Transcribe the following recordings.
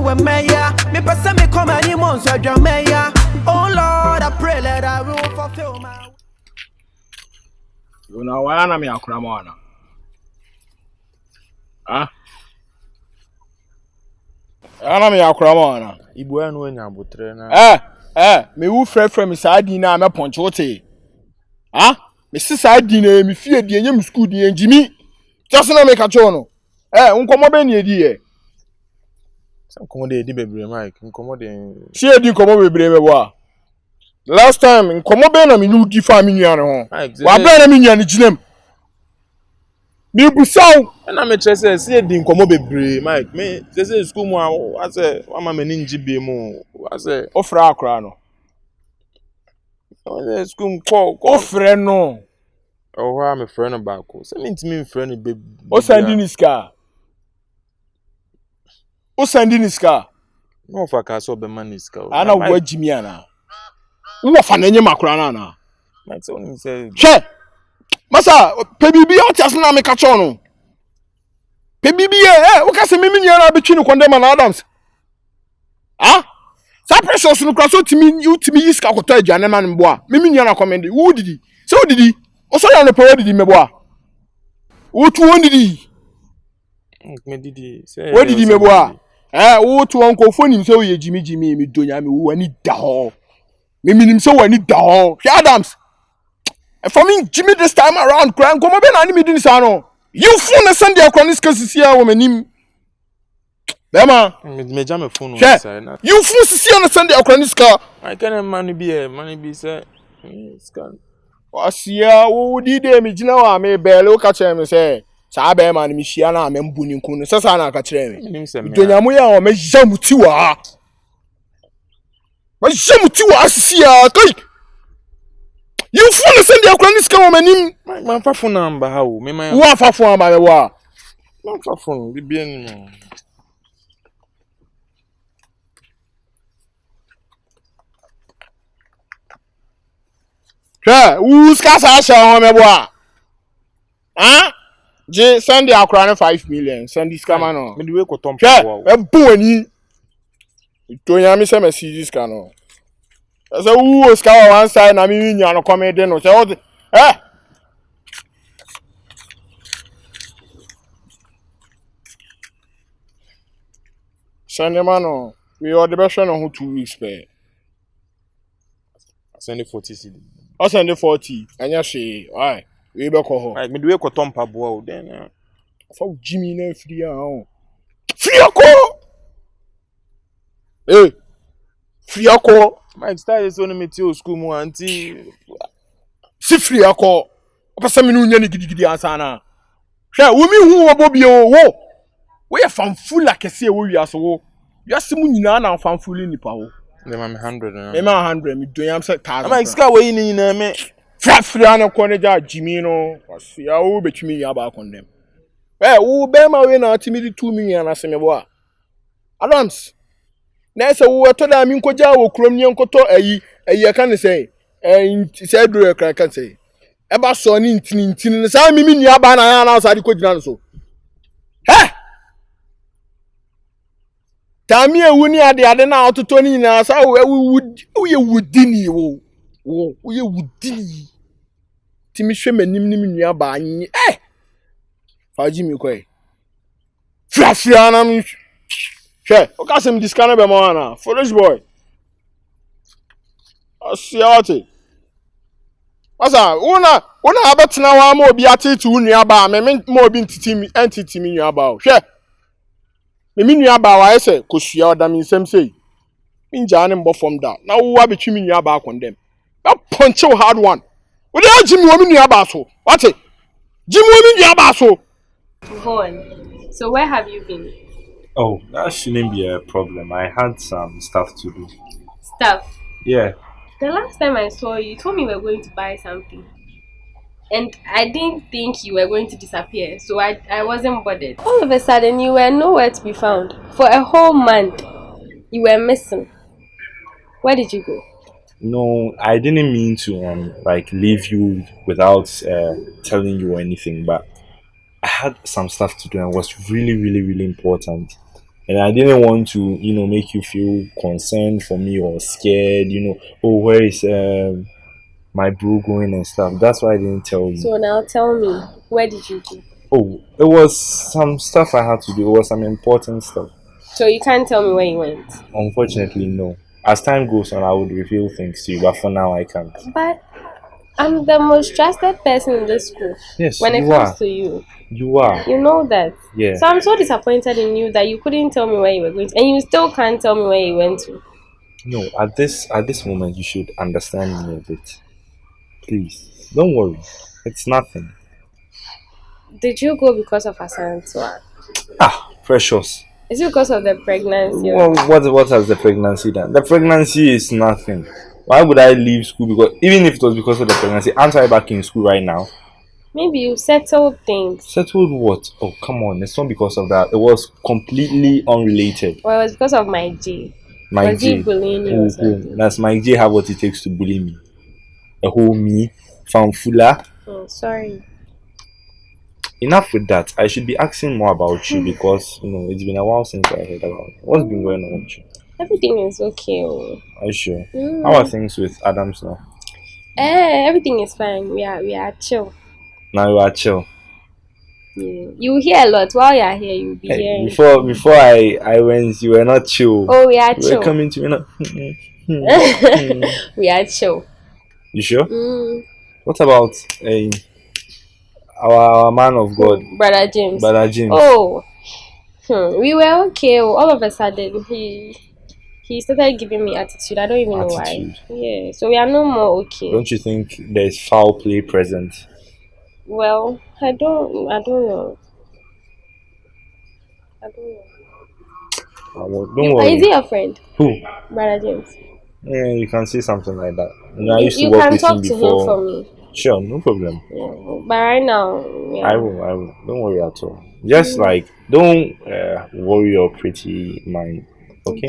with Maya. Me person me come any months with your Maya. Oh Lord, I pray that I will fulfill my. You know why I'm a cramona? Ah? I'm a cramona. Ibu anu enya botre na. Me who friend me sadi na me ponchote. Ah? Me si sadi na me fie die nyem school die njimi. Just na me ka cho no. Nkomo be na edi ye. Nkomo de edi bebre Mike, nkomo de. Si edi nkomo bebre me bo. Last time nkomo be na me nu di fa me nua ne ho. Wa be na me nua ne ginem. Me busaw. Na me trese si edi nkomo bebre Mike. Me say school mu a say mama me ni njibe mu. I say ofra akra no. Oh, school call ofre no. Oh, why am a friend about? Say me ntimi friend baby. O sending his car. O sending his car. No for ka so be man his car. Ana wo Jimmy ana. Wo fa na nye makra na na. Mike say only say. Che. Masa pe bibi o tias na me ka cho no. Pe bibi wo ka se me nua na betwi no condemn na Adams. Ah? Sa precious no kraso timi yiska koto aduane ma no bo a. Me nua na commend. Wo didi. Se wo didi. O so ya no pe wo didi me bo a. Wo tu won didi. Me didi. Say. Wo didi me bo a. Wo tu won ko foni se wo ye jimi me donya me wo ani da ho. Me minim se wo ani da ho. Hwe Adams. For me Jimmy this time around crying come be na ni me din sa no. You phone na send your chronic cases here wo manim. Bema. Me jam me phone say na. You phone sisi na send your chronic car. I can money be say scan. Asia wo di de me gina wa me bele wo ka kire me say sa be ma ni me hia na me mbu ni nkunu se sa na ka kire me. Donyamu ya o me jamuti wa. Ma jamuti wa asia kai. You phone send your chronic car wo manim. My phone number how me my. Wo fa phone number me wa. My phone be bien. Who's casa show me boa? Ah? Je send the akra 5 million. Send this camera no. Me we ko tom po. E bu ani. To nya me se me see this can no. So who ska one side na me nya no come dey no. Say send the man no. We are the best one who 2 weeks pay. Send the 40 CD. I send the 40. Anya she. Why? We be ko ho. Like me do we ko tom pa boa then. For Jimmy na free ah. Free ako. Free ako. Mike style so no me ti o school mu anti. Si free ako. Opasa me no nya ni gidigidi ansa na. Hwe wo mi hu wo bobi wo. Wo ye fanful akese wo wiaso wo. Wiase mu nyina na fanful nipa wo. Me ma 100 me ma 100 me do yam say 1000. Mike ska we ni na me. Free an ko ne ja Jimmy no. Asia wo betumi ya ba condemn. Wo be ma we na atimi 2 million na se me bo a. Adams. Na se wo to da mi nkoja wo krom ni nkoto ayi ka ne say say do e kan say. E ba so ni ntini sa mi nua ba na na sa di ko gina no so. Tami ewu ni ade na ototo ni na sa wo ye wudini wo ye wudini timi hwe manim ni nua ba anyi faji mi ko frafra na mi hwe o ka sem diska na be mo na foolish boy asiate asa una abetena wa ma obi atitu nua ba me ma obi ntitimi entitimi nua ba hwe me nua ba wa ese kosua odam nsem sei minja ne mbo from da na wo abetwi me nua ba condemn that punch you hard one we dey jimi wo me nua ba so what jimi wo me nua ba so go on. So where have you been? Oh, that shouldn't be a problem. I had some stuff to do. Stuff? Yeah. The last time I saw you told me you were going to buy something. And I didn't think you were going to disappear, so I wasn't bothered. All of a sudden, you were nowhere to be found. For a whole month, you were missing. Where did you go? No, I didn't mean to leave you without telling you or anything, but I had some stuff to do and it was really, really, really important. And I didn't want to, make you feel concerned for me or scared. Oh, where is my bro going and stuff. That's why I didn't tell you. So now tell me, where did you go? Oh, it was some stuff I had to do. It was some important stuff. So you can't tell me where you went? Unfortunately, no. As time goes on, I would reveal things to you, but for now, I can't. But I'm the most trusted person in this school. Yes, when it comes to you. You are. You know that. Yeah. So I'm so disappointed in you that you couldn't tell me where you were going to, and you still can't tell me where you went to. No, at this moment, you should understand me a bit. Please, don't worry. It's nothing. Did you go because of Asantua? Precious. Is it because of the pregnancy? Well, what has the pregnancy done? The pregnancy is nothing. Why would I leave school? Because even if it was because of the pregnancy, aren't I back in school right now? Maybe you settled things. Settled what? Oh, come on. It's not because of that. It was completely unrelated. Well, it was because of my G. My was G. he bullying you or something? Does my G have what it takes to bully me? A whole me? Fanfula? Oh, sorry. Enough with that. I should be asking more about you because, it's been a while since I heard about it. What's been going on with you? Everything is okay. Are you sure? How are things with Adams now? Everything is fine. We are chill. Now you are chill. Yeah. You hear a lot while you are here. You'll be hearing. Before I went, you were not chill. Oh, we are you chill. Were coming to me now. We are chill. You sure? What about our man of God, Brother James? Oh, we were okay. All of a sudden, he started giving me attitude. I don't even know why. Yeah, so we are no more okay. Don't you think there's foul play present? Well, I don't know. Don't worry. Is he your friend? Who? Brother James. Yeah, you can say something like that. I used to you work can with talk him to before. him for me. Sure, no problem. Yeah, but right now, yeah. I will. Don't worry at all. Just don't worry your pretty mind. Okay?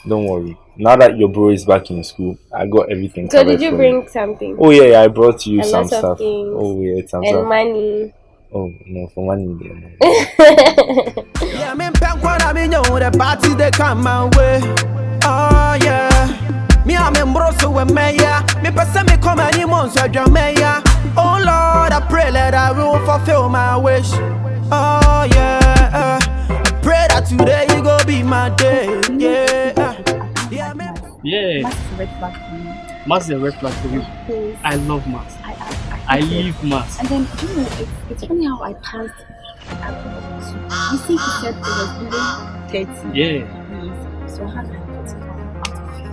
Don't worry. Now that your bro is back in school, I got everything covered. So did you bring something? Oh yeah, I brought you some stuff. Oh yeah, some and stuff. Money. Oh no, for money there. Yeah, me punk when I mean you the parties they come my way. Oh yeah. Me I'm in broso with me yeah. Me person me come any months with your me yeah. Oh Lord, I pray that I will fulfill my wish. Oh yeah. I pray that today you go be my day. Yeah. Yeah. Maths is a red flag for me. I love maths. I live maths. And then, it's funny how I passed. You see, he said it was really 30. Yeah. So I had like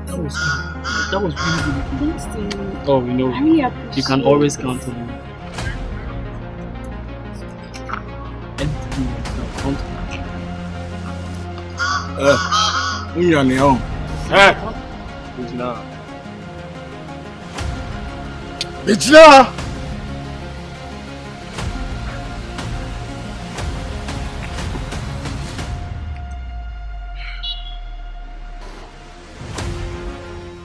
45 out of 50. That was really good. Thanks to you. Oh, I really appreciate you can always count on me. Anything you can count on. You're on your own. Bijla!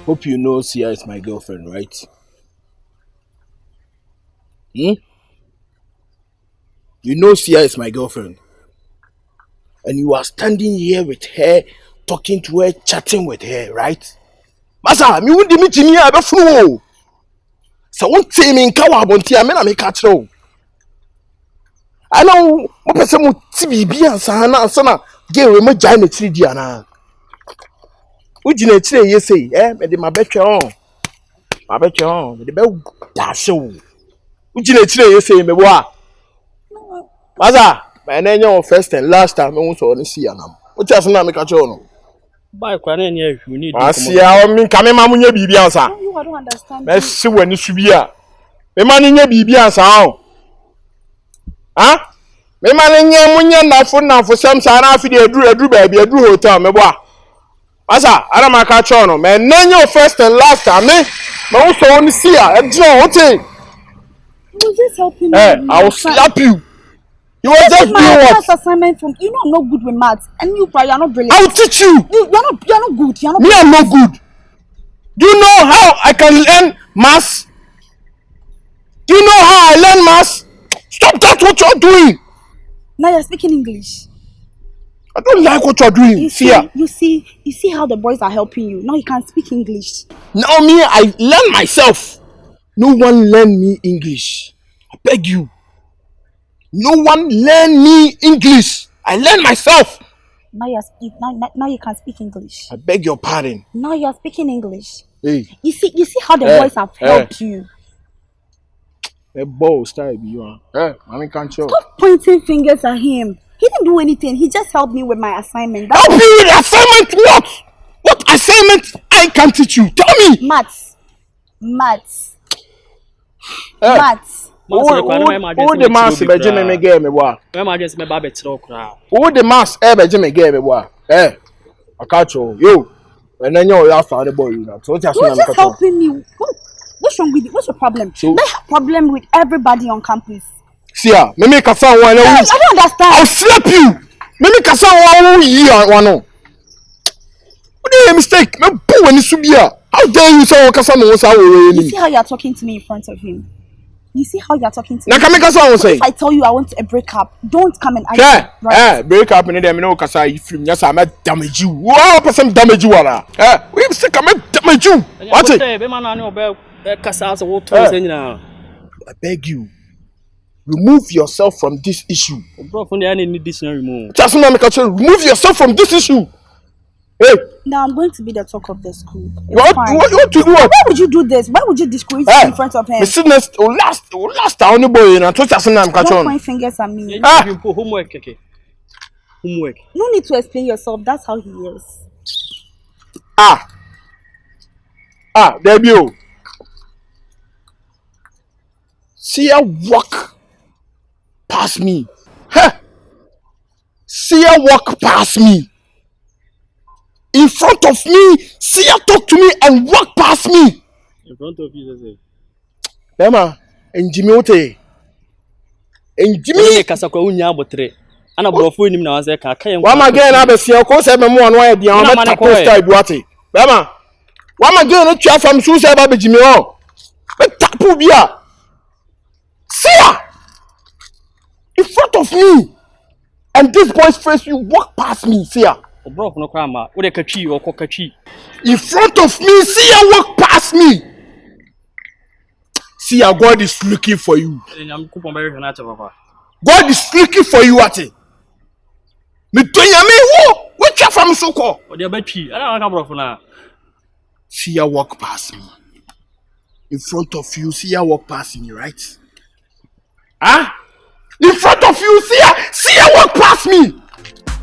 Hope you know Seer is my girlfriend, right? You know Seer is my girlfriend. And you are standing here with her, talking to her, chatting with her, right? Masa, me wouldn't meet me a before. So one team in Kawabonti, I mean, I make a throw. I know what person would be and Sana gave him a giant 3D. Anna. Would you not say, yes, say, but my bet you on. I bet you on the bell dash show. Would you not say, yes, say, me what? Masa, my name first and last time I was on the sea. What does not make a show? By Quanen, you need I see how me come in Mamunya Bibiansa. No, I don't understand. Let's see when you should be here. Me man in your Bibiansa. Huh? Me man in your Munya now for some sign after they drew baby, a drew hotel, me boy. Masa, I don't make a chono, man. Name your first and last time, me. My also on the sea, and John, what thing? You just helping me. I will slap you. You will just do what? Assignment from you know I'm not good with maths, and you are not brilliant. I will teach you. You're not good. You're not. Me, I'm not good. Do you know how I can learn maths? Do you know how I learn maths? Stop that! What you're doing? Now you're speaking English. I don't like what you're doing. Seer. You see how the boys are helping you. Now you can speak English. Now me, I learn myself. No one learn me English. I beg you. No one learn me English. I learn myself. Now you can speak English. I beg your pardon. Now you are speaking English. Hey. You see how the boys have helped you. That ball style be you. I can't show. Stop pointing fingers at him. He didn't do anything. He just helped me with my assignment. Help you with assignment what? What assignment I can teach you? Tell me. Maths. Who the mass be Jimmy me game me boy? Where my address me ba betro kra. Who the mass be Jimmy game me boy? I catch you. Yo. And then you have found the boy you know. So just helping me. What's wrong with you? What's your problem? So, I have problem with everybody on campus. Seer, me make a sound one. I don't understand. I'll slap you. Me make a sound one year one. What is a mistake? Me boo any subia. How dare you say what kasa no say? You see how you are talking to me in front of him? You see how you are talking to me? Na come make a sound say. If I tell you I want a breakup, don't come and argue. Right? Break up in them no kasa if you just am damage you. Wow, person damage you wala. We mistake am damage you. What it? Be man na obe kasa so what to say nyina. I beg you. Remove yourself from this issue. Bro, from there need dictionary more. Just make a change. Remove yourself from this issue. Hey. Now I'm going to be the talk of the school. What to do? Why would you do this? Why would you discourage me in front of him? The sickness last only boy and to just am catch on. Don't point fingers at me. You put homework, okay? Homework. No need to explain yourself. That's how he is. There you. Seer walk past me. Seer walk past me. In front of me, Seer talk to me and walk past me. In front of you, say. Emma, and Jimmy Ote. And Jimmy Kasakwa unya abotre. Ana brofo nim na wanze ka aka Wa ma gen na be se ko se me mo no ya dia o me ta poster duate. Emma, wa ma gen no twa fam so se ba be Jimmy o. Be tapu bia. Seer in front of me. And this boy's face, you walk past me, Seer. Bro, no crama. Wo de katwi wo kokatwi. In front of me, Seer walk past me. Seer, God is looking for you. God is looking for you, Ati. Me tonya me wo, what you from so call? O de batwi. Ana ka bro na. Seer walk past me. In front of you, Seer walk past me, right? In front of you, Seer walk past me.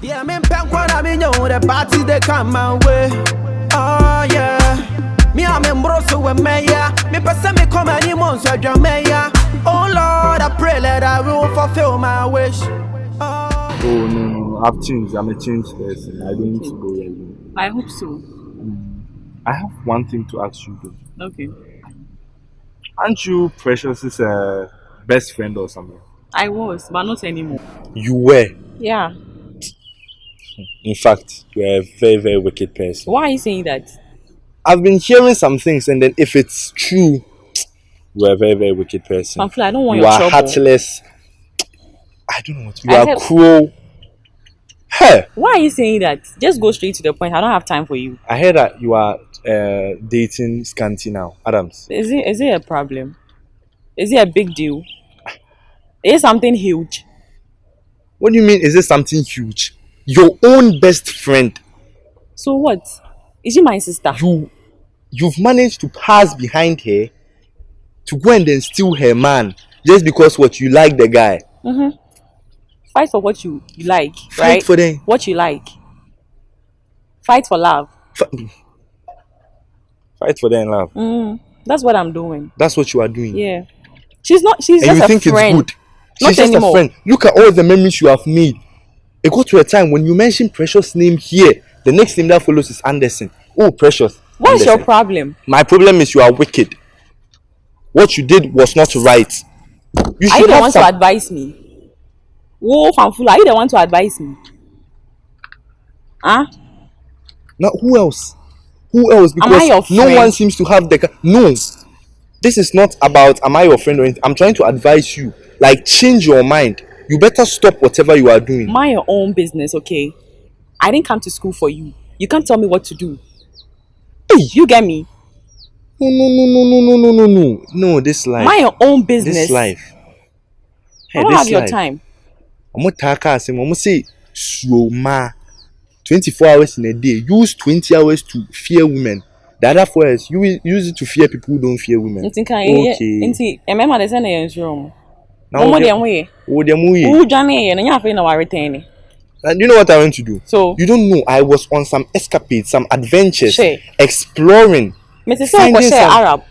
Yeah, me punk when I mean you the party they come my way. Oh yeah. Me I'm in broso with me yeah. Me person me come any months with your me yeah. Oh Lord, I pray that I will fulfill my wish. Oh no, I've changed. I'm a changed person. I don't need to go again. I hope so. I have one thing to ask you though. Okay. Aren't you Precious's best friend or something? I was, but not anymore. You were? Yeah. In fact, you're a very, very wicked person. Why are you saying that? I've been hearing some things, and then if it's true, you're a very, very wicked person. I don't want you your are trouble. Heartless. I don't know what you are cruel. Hey! Why are you saying that? Just go straight to the point. I don't have time for you. I heard that you are dating Scanty now, Adams. Is it a problem? Is it a big deal? Is it something huge? What do you mean, is it something huge? Your own best friend. So what? Is she my sister? You've managed to pass behind her to go and then steal her man just because what you like the guy. Mm-hmm. Fight for what you like, Fight right? for them. What you like. Fight for love. Fight for them, love. That's what I'm doing. That's what you are doing. Yeah. She's and just a friend. you think it's good. She's Not just anymore. a friend. Look at all the memories you have made. It got to a time when you mention Precious' name here, the next name that follows is Anderson. Oh, Precious. What's Anderson. your problem? My problem is you are wicked. What you did was not right. You Are you the one to advise me? Whoa, Fanfula, are you the one to advise me? Huh? Now, who else? Who else? Am I your Because no friend? one seems to have the... No. This is not about am I your friend or anything. I'm trying to advise you. Like, change your mind. You better stop whatever you are doing. Mind your own business, okay? I didn't come to school for you. You can't tell me what to do. You get me? No, this life. Mind your own business. This life. I don't have your time. I'm say slow ma. 24 hours in a day. Use 20 hours to fear women. The other 4 hours, you will use it to fear people who don't fear women. Okay. Remember the same in room. Now, you know what I went to do? So you don't know. I was on some escapades, some adventures, exploring. Arab.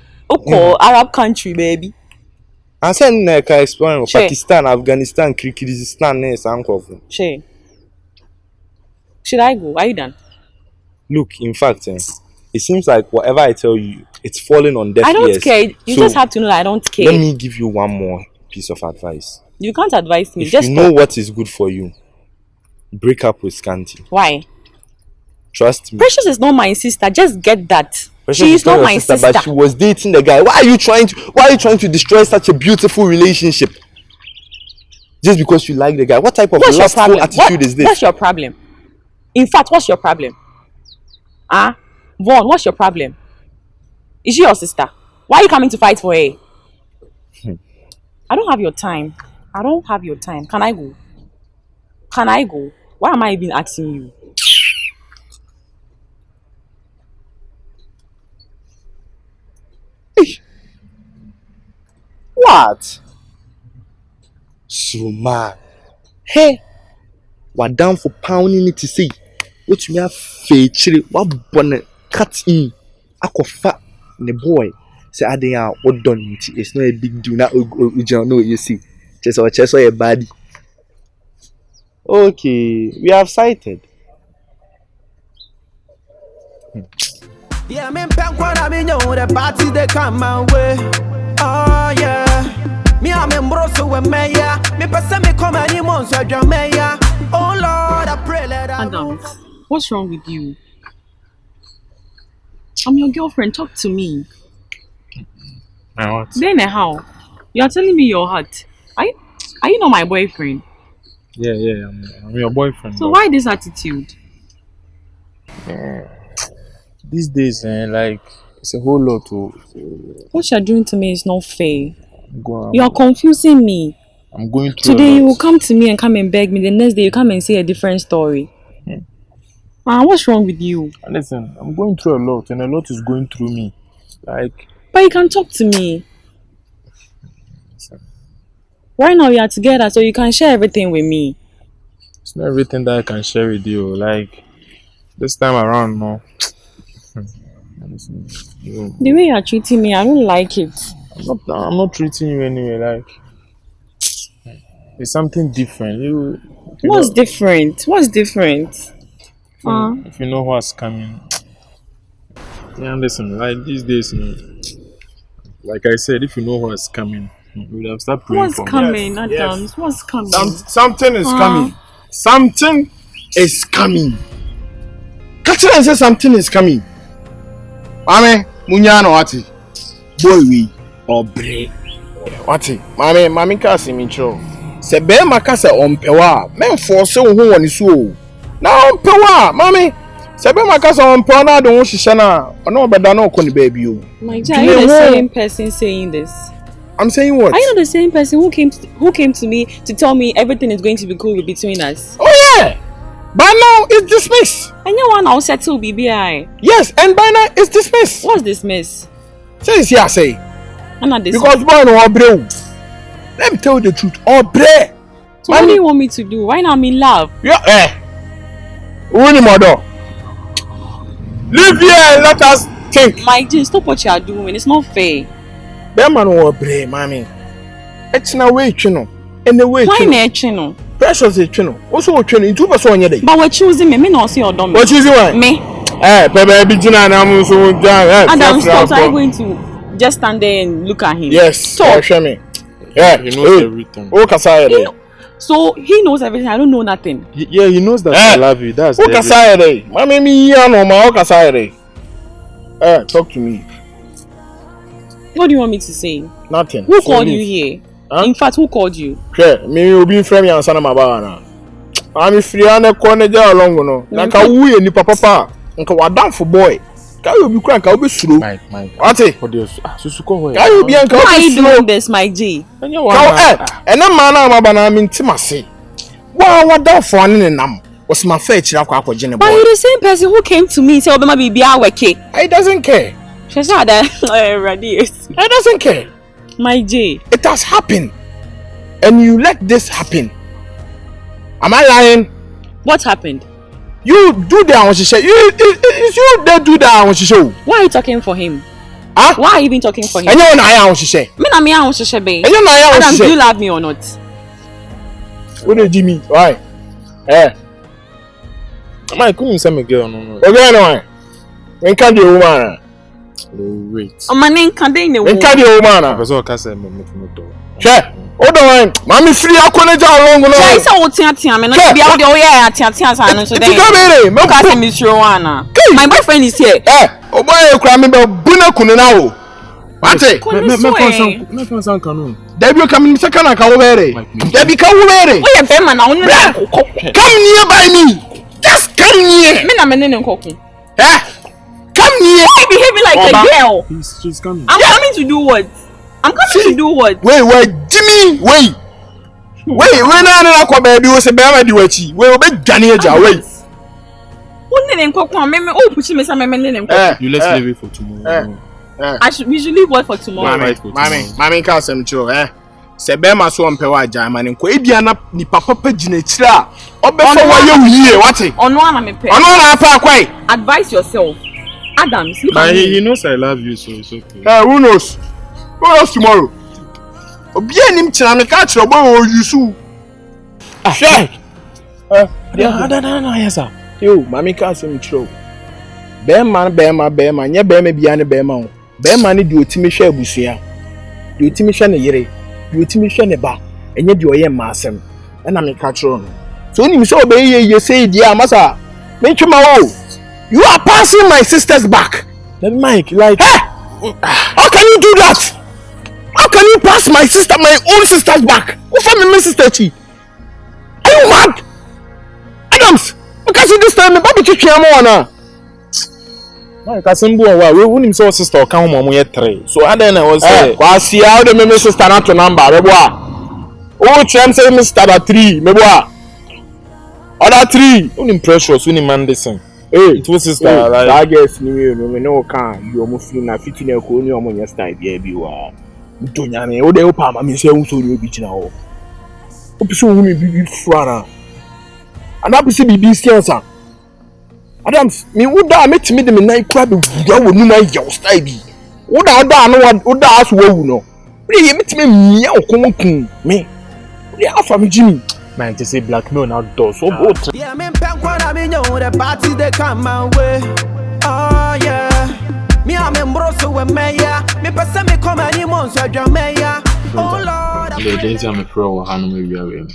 Arab country, baby. I said exploring Pakistan, Afghanistan, Kyrgyzstan, Should I go? Are you done? Look, in fact, it seems like whatever I tell you, it's falling on deaf ears. I don't care. You just have to know that I don't care. Let me give you one more piece of advice. You can't advise me. If you know what is good for you, break up with Scanty. Why? Trust me. Precious is not my sister. Just get that. She is not my sister. But she was dating the guy. Why are you trying to destroy such a beautiful relationship? Just because you like the guy. What type of lustful attitude is this? What's your problem? In fact, what's your problem? Vaughn, what's your problem? Is she your sister? Why are you coming to fight for her? I don't have your time. Can I go? Why am I even asking you? What? So man, hey, what down for pounding it to say? What you have fetched? What bonnet cut in? Akofa the boy. Say I didn't what done it. It's not a big deal. Now no, you see, just a body. Okay, we have sighted. Yeah, me the party they come my way. Oh yeah, me broso we meya. Me pesa me come any months I meya. Oh Lord, I pray let Adam, what's wrong with you? I'm your girlfriend. Talk to me. What? Then how? You are telling me your heart. Are you not my boyfriend? Yeah, I'm your boyfriend. So why this attitude? These days, like, it's a whole lot to... What you're doing to me is not fair. You are confusing me. I'm going through Today you will come to me and come and beg me. The next day you come and say a different story. What's wrong with you? Listen, I'm going through a lot and a lot is going through me. Like... But you can talk to me. Listen. Right now we are together so you can share everything with me. It's not everything that I can share with you. Like, this time around, no. The way you are treating me, I don't like it. I'm not treating you anyway. Like, it's something different. What's different? If you know what's coming. Yeah, listen. Like these days, like I said, if you know what's coming, you would have started praying for me. Yes. What's coming? Something is coming. Something is coming. Catch and say something is coming. Mame, munyano wati. Boy we obre. Wati. Mame kasi mincho. Se be makase ompewa. Men force wo ho woni so. Na ompewa, mame. Se be makase ompewa na do ho hihye na. Ono obeda na okoni baby o. My dear, are you the same person saying this? I'm saying what? Are you not the same person who came to me to tell me everything is going to be cool between us? Oh yeah. By now it's dismissed. And you want to settle BBI? Yes, and by now it's dismissed. What's dismissed? Say it's here, say. I'm not dismissed. Because boy no obre. Let me tell you the truth. Obre. So what do you want me to do? Right now I'm in love. Yeah, Winnie mother. Live here and let us think. My dear, stop what you are doing. It's not fair. That man no obre, mommy. It's na way chino. And the way chino. Why chino? Precious is chino. Also chino. Two person on your day. But we're choosing me. Me not see your dumb. What choosing one? Me. Baby, Gina, I'm so Adam, stop. So I'm going to just stand there and look at him. Yes. Stop. Show me. Yeah, he knows everything. So he knows everything. I don't know nothing. Yeah, he knows that I love you. That's everything. Mommy, me no ma talk to me. What do you want me to say? Nothing. Who called you here? Huh? In fact, who called you? Sure, me you be friend me answer my baba na. I'm free and a corner along no. Like a wee and papa. Uncle wa down for boy. Can you be crank? I'll be slow. My. What it? For this. Susuko. Can you be uncle? Why are you doing this, my G? And you and a man I'm about intimacy. Wow, what down for an in them was my fetch. But you're the same person who came to me and said, "Obama be our kid." He doesn't care. She said that. He doesn't care. My G. It has happened. And you let this happen. Am I lying? What happened? You do that when she say you they do that when she show. Why are you talking for him? Huh? Why are you even talking for him? And you know when she say. Me na me I she be. And you know when Adam, she say. do you love me or not? What did Jimmy? Why? Eh. I couldn't say me girl no. Okay no. When can the woman? Oh wait. O manen kan dey ne wo. When can the woman? Professor ka say me do. Che. Hold on. Mommy free akoneja along no. Say say o tia me no be how dey o ya tia sa no so dey. Come Me ka say me sure one. My boyfriend is here. Eh. O boy kura me be buna kunu na wo. What it? Me concern kanu. Debi come second na ka wo bere. Debi ka wo bere. O ye be man na onu na. Come nearby me. Just come near. Me na me ne nkoku. Eh? Come near. Why you behaving like a girl? She's coming. I'm coming to do what? I'm coming to do what? Wait, Jimmy, wait, when I go baby, we say, "Baby, do what you?" Wait, wait, Johnny, wait. Who didn't cook one? Me, oh, push me some me didn't cook. You let's leave it for tomorrow. We should leave what for tomorrow. Mommy, can't say me eh? Say, "Bema so ampe wa jama ni ko ebia na ni papa pa gina chira. Obefa wa ye wiye, what it? Ono na me pe. Ono na pa kwai. Advise yourself. Adam, sleep But on me. he knows I love you, so it's okay. Who knows? Who knows tomorrow? Obia nim chira me ka chira boy o yusu. Sure. No, yes, sir. Yo, mommy can't say me chira. Bema, nye bema bia ne bema o. Bema ne di otimi hwe abusua. Di otimi hwe ne yere. Di otimi hwe ne ba. Enye di oye ma asem. E na me ka chiro no. So ni mi so obeye ye say di amasa. Me twema wo. You are passing my sister's back. Let Mike, like, Hey! How can you do that? How can you pass my own sister's back? Who for me, my sister chi? Are you mad? Adams, because you this time me baby chichi amona. Mike, I send boy, we wouldn't so sister come home yet 3. So I then I was Hey, was see how the me sister not to number, me boy. Oh, chance say me start at 3, me boy. Other 3. only precious, only man listen. Hey, It was sister, hey, like, that guess me no can you almost feel na fit na ko ni omo style bi wa. Ntonya ne o de o pa ma me say so ni obi gina ho. Opiso wu me bi frana. Ana bi se bi distance. Adams, me woda metimi de me nan kura be wura wo nu na ya style bi. Woda no woda aso wu no. We ye metimi mia okonkun me. We afa me Jimmy. man, to say blackmail outdoors. So, Yeah, me pen kwa na me know the party they come my way. Oh yeah. Me am embroso we meya. Me pese me come any months so dwa meya. Oh Lord. the days I'm a pro, Hanu, maybe away.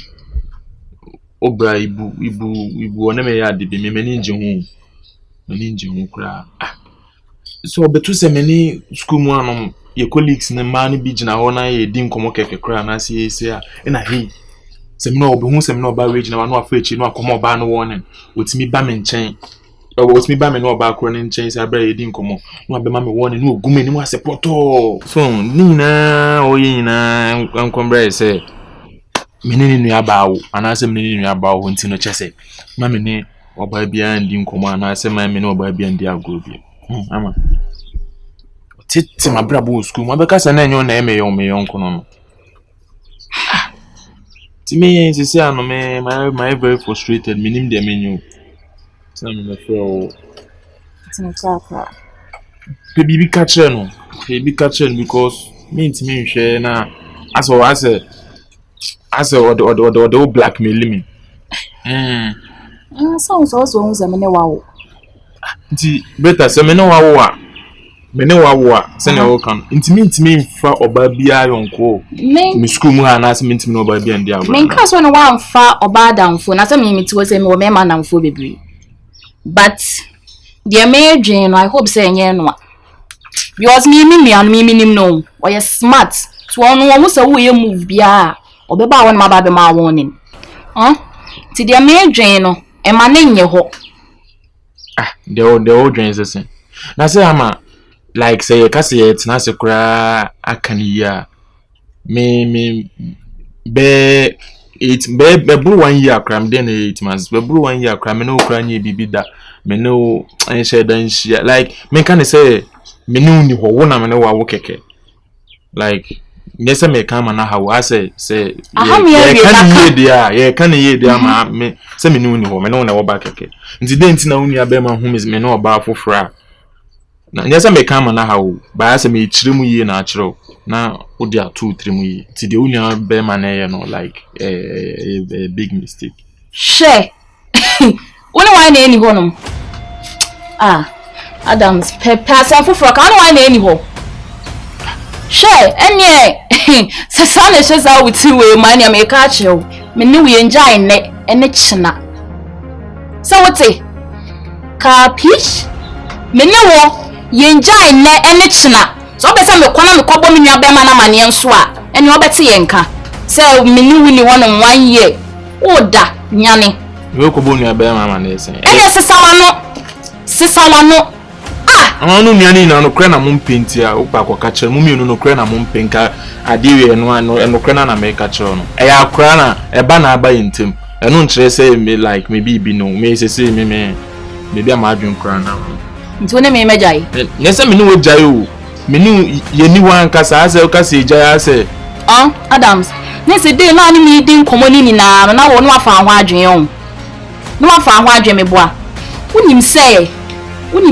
Obra, Ibu, on me yard, be me ninja home. Ninja home cry. So, but to say many school one, your colleagues in the man beach na ona ye dim komo keke cry na see and I hate. Seminar be who seminar ba wage na no afechi no akomo ba no warning. With me ba me nchen. With me ba me no ba kro ne nchen say abra ye dim komo. No abema me warning no ogume ni mo asepoto. So, nina oyi na ankombra say menene nua ba wo anase menene nua ba wo ntino chese. Ma me ne oba bia ndim komo anase ma me ne oba bia ndi agro bia. Ama. Titi ma brabo school ma beka se na enyo na eme yo nkono no. To me, say I my very frustrated. Minim the menu. Tell me my friend. It's not that. Baby catcher no. Baby catcher because me to me share na. As the blackmail me. Sounds also on the mene wow. Nti better say me no wa. Me ne wa se na wo kan. Nti me fa oba bia yonko. Me school mu ha na se me ntimi no oba bia ndia. Men ka so no wa mfa oba damfo na se me meti wo se me wo me ma damfo bebre. But the me dwen no I hope say enye no. Because me nim no. Or you smart. So on wo so wo ye move bia. Obeba won ma ba be ma warning. Ti dia me dwen no, e ma na nye ho. The old drains the same. Now say ama like say you can say it's not so cra akaniya. Me be blue 1 year cram then 8 months. Be blue 1 year cram me no cra nye bibi da. Me no enhye dan hia. Like me can say me no ni ho wo na me no wa wo keke. Like yes me can man how I say yeah can ye dia ma me say me no ni ho me no na wo ba keke. Nti den ti na unu ya be ma hu me no ba afofra. Na yes me can man how ba ya say me chiremu ye na achiro. Na odi a 2-3 mu yi ti de unya be ma na ye no like a big mistake. She woni why na eni ho no. Adams pass am for ka no why na eni ho. She enye se sane she za wuti we man ya me ka che o me ni we enjai ne ene china. So wote ka pitch me ni wo ye enjai ne ene china. So be say me kwana me kwabo me nua be ma na mane enso a ene obete ye nka say me ni wuni ho no 1 year oda nyane we kwabo nua be ma mane ese ene sisa wano anu nyane na no kra na mo penti a opa kwaka kire mo mienu no kra na mo penka adewe no kra na me ka kire no e ya kra na e ba na aba yentem eno nkire say me like me bi no me say me bi am adwen kra na nti wona me megai nyese me no wajai o menu yeni wan kasa ase kasa eja ase Adams ne se dey na ni mi di nkomo ni na na wo no afa ho adwen o no afa ho adwen me boa unim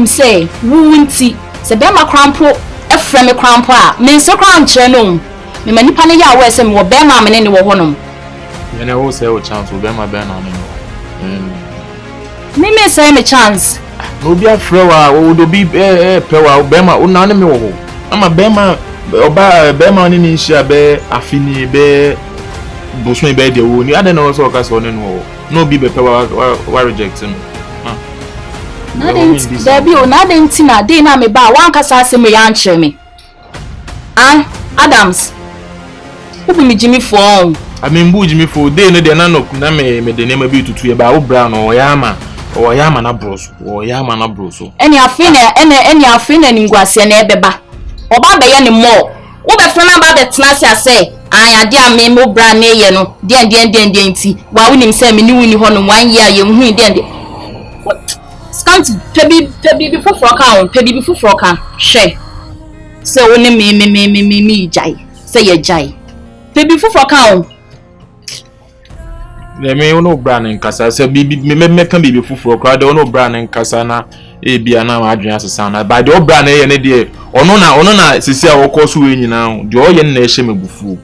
say wunti se be ma krampo efre me krampo a me nso kram kire no me manipa ne ya wo ese me wo be ma me ne wo ho no yene wo say o chance wo be ma be na me say me chance no be afrewa wo do bi pewa wo be ma wo na ne me wo ho ama be ma oba ni ni hia be afini be bosme be de wo ni ade na wo so ka so ne no bi be pewa wa reject him na den tina dey na me ba wan kasa ase me ya nkyere me Adams who be me Jimmy for mbu Jimmy for dey no de na no na me de nema bi tutu e ba wo bra no o ya ma na broso eni afina ni ngwase na ebeba oba be ye ni mo wo be fana ba be tena sia say ade a me mo bra na ye no de nti wa wonim say me ni wuni ho no 1 year ye hu de Scanty pebi before ka she say woni me jai say ye jai pebi before ka le me no brand nkasa say me kan bibi fufuro kra de no brand nkasa na e bia na adwen asesa na ba de o brand ye ne de ono na sisi a wokoso we nyina de o ye na ehye mebufu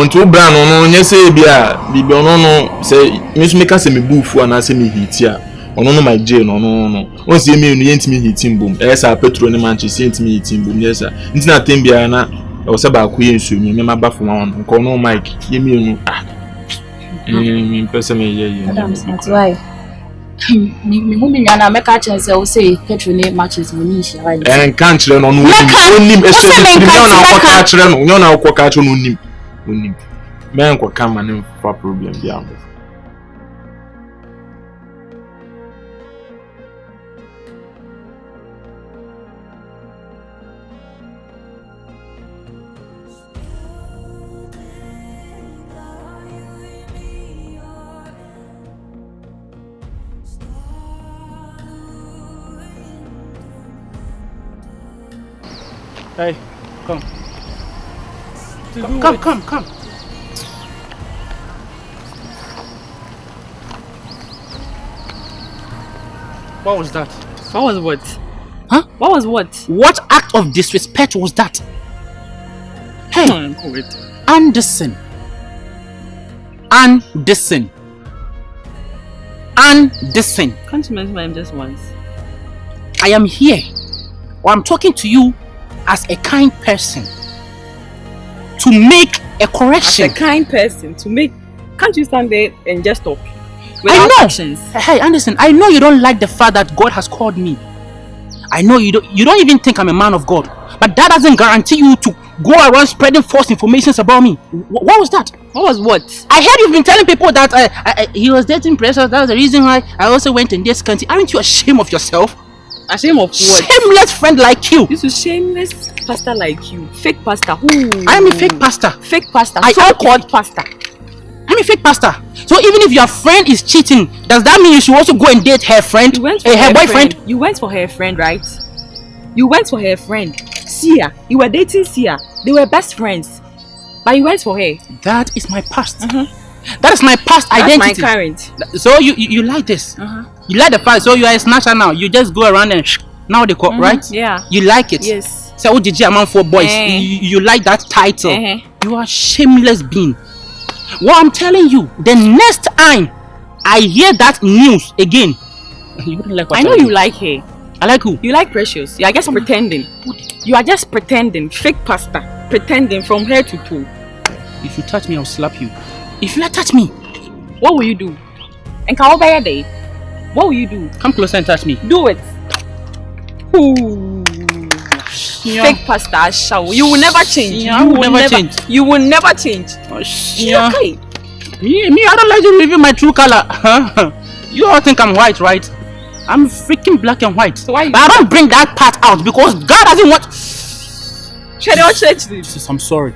nto brand no nye say bia bibi ono no say me ka say mebufu ana say me hiti a ono no my jail no o say me no yentimi hitim bom esa petrol ne manchester yentimi hitim bom yes nti na tembia na o say ba ku ye nsu me ma ba fo ma on ko no mic ye me nu me pese me ye Adams that's why me hu me nyana me ka chance o say petrol ne matches mo ni hia right kan kire no no onim especially me na ko ka kire no nyo na ko ka kire no onim me nko ka ma ne fa problem bia am Hey, come. Come. What was that? What was what? Huh? What was what? What act of disrespect was that? Hey, wait. Anderson. Can't you mention my name just once? I am here. Or I'm talking to you as a kind person to make a correction. As a kind person to make. Can't you stand there and just talk? I know. Actions. Hey, Anderson, I know you don't like the fact that God has called me. I know you don't even think I'm a man of God. But that doesn't guarantee you to go around spreading false information about me. What was that? What was what? I heard you've been telling people that he was dating Precious. That was the reason why I also went and did Scanty. Aren't you ashamed of yourself? Ashamed of what? Shameless friend like you. This is shameless pastor like you. Fake pastor. Who? I am a fake pastor. Fake pastor. I So-called pastor. I'm a fake pastor. So even if your friend is cheating, does that mean you should also go and date her friend? You went for her boyfriend? You went for her friend, right? You went for her friend. Seer. You were dating Seer. They were best friends. But you went for her. That is my past. That is my past That's identity. my current. So you like this? You like the fact. So you are a snatcher now. You just go around and now they call, right? Yeah. You like it? Yes. So what did you among for boys? You like that title? You are shameless being. What I'm telling you, the next time I hear that news again, you wouldn't like what I know you like her. I like who? You like Precious. You are just pretending. You are just pretending. Fake pastor. Pretending from head to toe. If you touch me, I'll slap you. If you touch me, what will you do? And Kaobaya Day. What will you do? Come closer and touch me. Do it. Ooh. Fake pastor show. You will never change. You will never change. You will never change. Okay. Me, I don't like you reveal my true color. You all think I'm white, right? I'm freaking black and white. So why but I don't bring that part out because God doesn't want. Church. I'm sorry.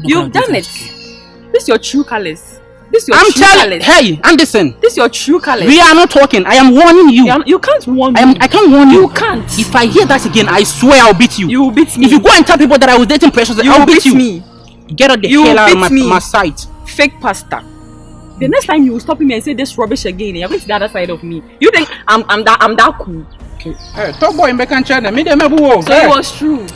You've done it. This is your true colors. This is your I'm true telling. colors. Hey, Anderson. This is your true colors. We are not talking. I am warning you. You can't warn me. I can't warn you. You can't. If I hear that again, I swear I'll beat you. You will beat me. If you go and tell people that I was dating Precious, I'll beat you. Me. Get out the hell out of my sight. Fake pastor. The next time you will stop me and say this rubbish again, you're going to the other side of me. You think I'm that cool? Okay. Hey, talk boy in Bekan China. So it was true.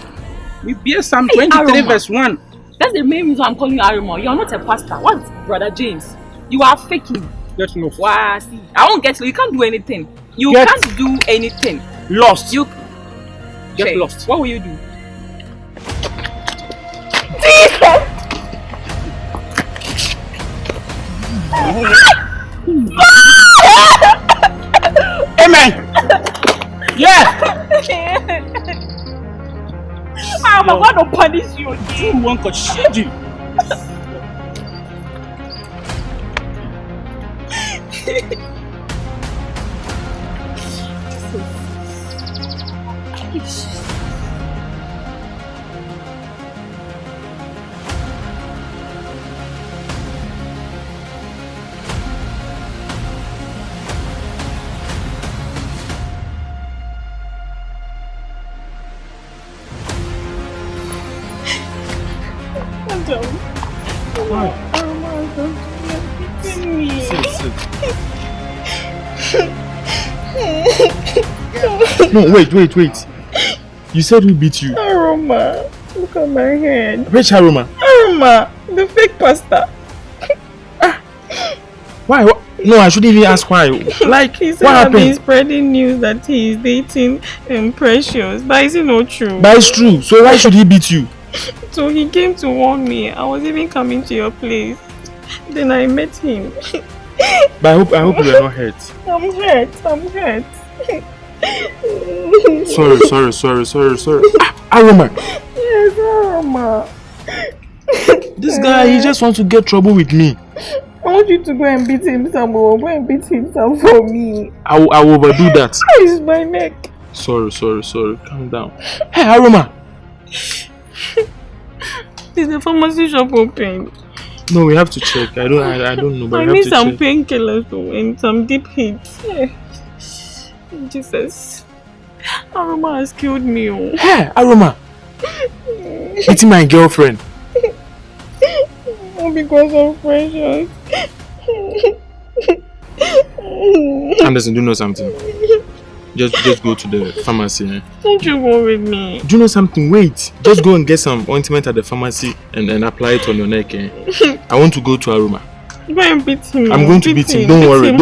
We bear Psalm 23 verse 1. That's the main reason I'm calling you Aroma. You're not a pastor. What's Brother James? You are faking. Get lost. Wow, see. I won't get you. You can't do anything. You can't do anything. Lost. You get lost. What will you do? Amen. Yeah. I'm going to punish you. You want to shit you. No, wait. You said who beat you? Aroma, look at my head. Which Aroma? Aroma, the fake pastor. Why? No, I shouldn't even ask why. Like, he said what I've happened? been spreading news that he is dating Precious, but is it not true? But it's true. So why should he beat you? So he came to warn me. I was even coming to your place. Then I met him. But I hope you are not hurt. I'm hurt. Sorry. Aroma. Yes, Aroma. This guy, he just wants to get trouble with me. I want you to go and beat him some more. Go and beat him some for me. I will overdo that. It's my neck. Sorry. Calm down. Hey, Aroma. Is the pharmacy shop open? No, we have to check. I don't know, but I we need have to some check. painkillers and some deep hits. Jesus. Aroma has killed me. Oh. Hey, Aroma. It's my girlfriend. Oh, because of Precious. Anderson, do you know something? Just go to the pharmacy. Eh? Don't you go with me? Do you know something? Wait. Just go and get some ointment at the pharmacy and apply it on your neck. Eh? I want to go to Aroma. Go and beat him. I'm going to beat him. Don't worry.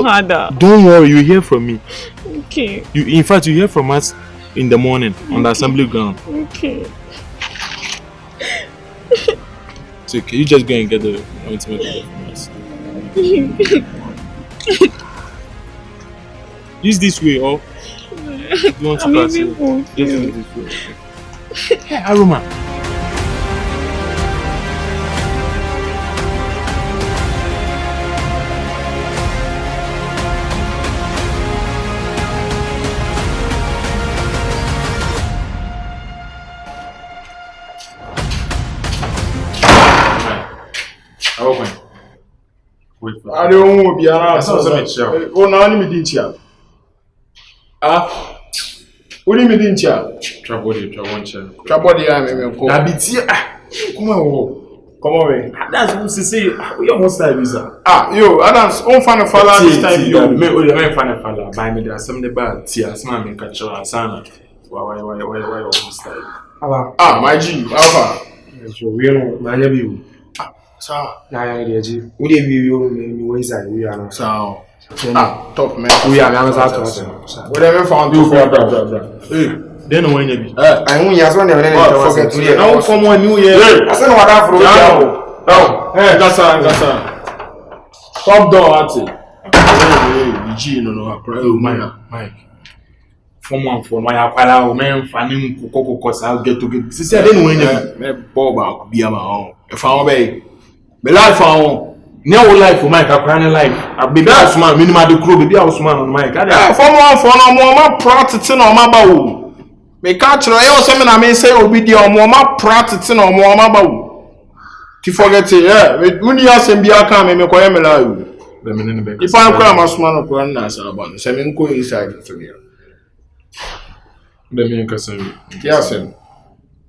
Don't worry. You hear from me. Okay. In fact, you hear from us in the morning on the assembly ground. Okay. It's okay. You just go and get the ointment at the pharmacy. Use this way, or you want to pass it? Just use this way. Hey, Aroma. I don't want to be around. Oh, now let me didn't you? What do you mean, trouble, Trouble, I be here. Come on, that's what to say. We almost like visa. Yo, Adams, on fan of fella this time. You me fan of fella. Buy me there. Some the bad tears. Man, me catch your sana. Why almost like? My G, Alpha. So we know, my name Sir. yeah, G. We dey view me inside. We are now. So, top man. We are now out. Whatever found you for brother. Hey, Then when you be? I won't just want to forget to hear. Now come on New Year. I said what that for you. No. Hey, that's top door at it. Hey, G no. Oh, Mike. From one for my aquala, man, fanning cocoa, I'll get to get. Sister, then when you Bob be my own. If I obey, my life on. no life for Mike, I crying life. I've been that man, minimum the crew, be house man on Mike. From one for no more practicing on my bow. Me catch no yo say me na me say obi di omo ma practicing on mo ma bawo. Ti forget it, yeah. When you asem bia kan me koye me la you. Let me in the back. If I cry my small no plan na say about. Say me go inside to me. Let me in person. Yes, sir.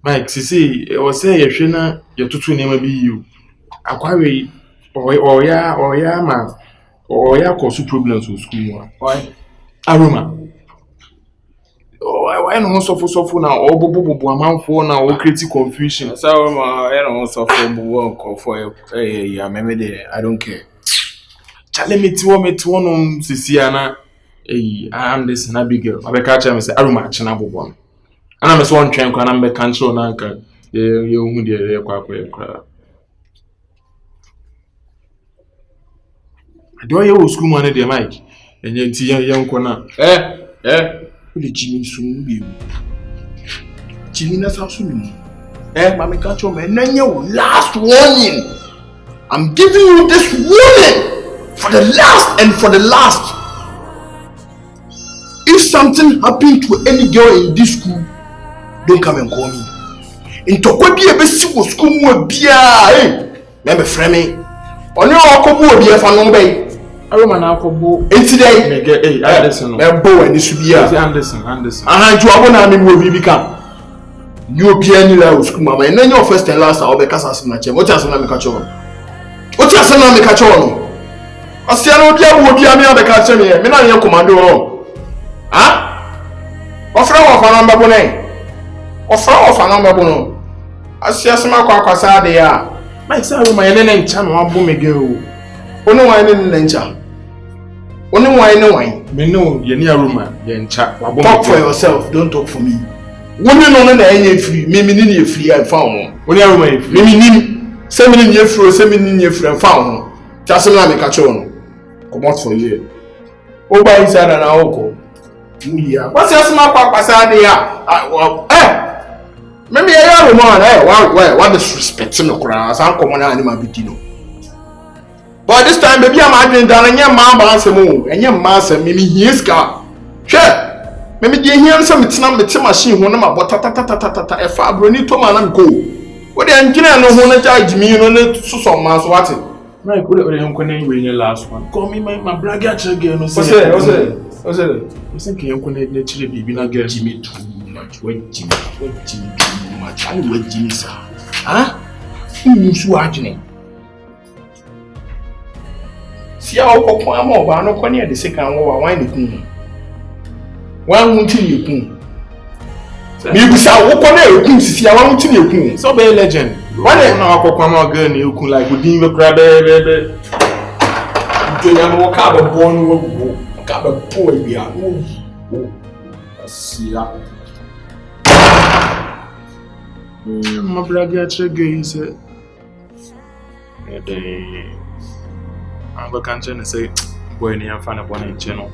Mike, see, it was say you shina your tutu name be you. Akwari or ya man or ya cause problems with school. Why? Aroma. Why no suffer now or bobo amount for now or create confusion. So I don't suffer work for yeah, maybe I don't care. Chale me to one Sisiana. I'm this Abigail. I be catch him say Aroma china bobo. And I'm so one train and I'm be cancel nanka. You dey kwa. Do you school money there, Mike? And yet young corner. The Jimmy soon be. Jimmy na soon. Mama catch you man. Last warning. I'm giving you this warning for the last and for the last. If something happened to any girl in this school, don't come and call me. In Tokwebi ebesi wo school mu bia, me frame me. Oni okobu obi e fa no be. Aroma na akobo. Enti dey. Me Anderson. Me bo ani su bia. Anderson. Ju abo na me wo bi kan. Ni obi ani la school mama. Na your first and last obe kasa sim na chem. Oti asem na me ka cho. Oti asem na me ka cho no. Asia no bia wo bia me obe ka chem ye. Me na ye commando o. Ofra wo fa na mbebo nei. Ofra wo fa na mbebo no. Asia sema kwa kwasa de ya. Mike say Aroma ye ne ncha no abo me ge o. Oni wan ne ncha. Oni wan ne wan. Me no ye ni Aroma ye ncha abo me. Talk for yourself, don't talk for me. Woni no na enye free, me ni e free e fa ho. Oni Aroma e free. Me ni se me ni e free, se me ni e free e fa ho. Ti asem na me ka cho no. Comot for here. O ba inside na oko. Mulia. What's your smart papa de ya? Maybe I am one. What disrespect no cross? I'm common animal bitino. But this time, baby, I'm doing down and your mamma answer more, and your master, maybe he is car. Sure. Maybe you hear some machine when I'm about tata a fabronito man go. What the engineer no one judge me on it so mass what it. Right, good at the last one. Call me my bragger again. What's it? I'm thinking I'm going to actually be again. Jimmy too much. Wait, Jimmy too much. I wait, Jimmy, sir. Huh? You watching? See how I'm over. I'm not going to the second one. Why the queen? One won't you queen? Maybe so. What can you queen? See, I want to you queen. So be a legend. Why don't I come out again? You could like with you, baby. You are more carbon born. Kabe boy bi a asia ma braga chege ise ede amba kanche ne say boy ni amfa na bona nche no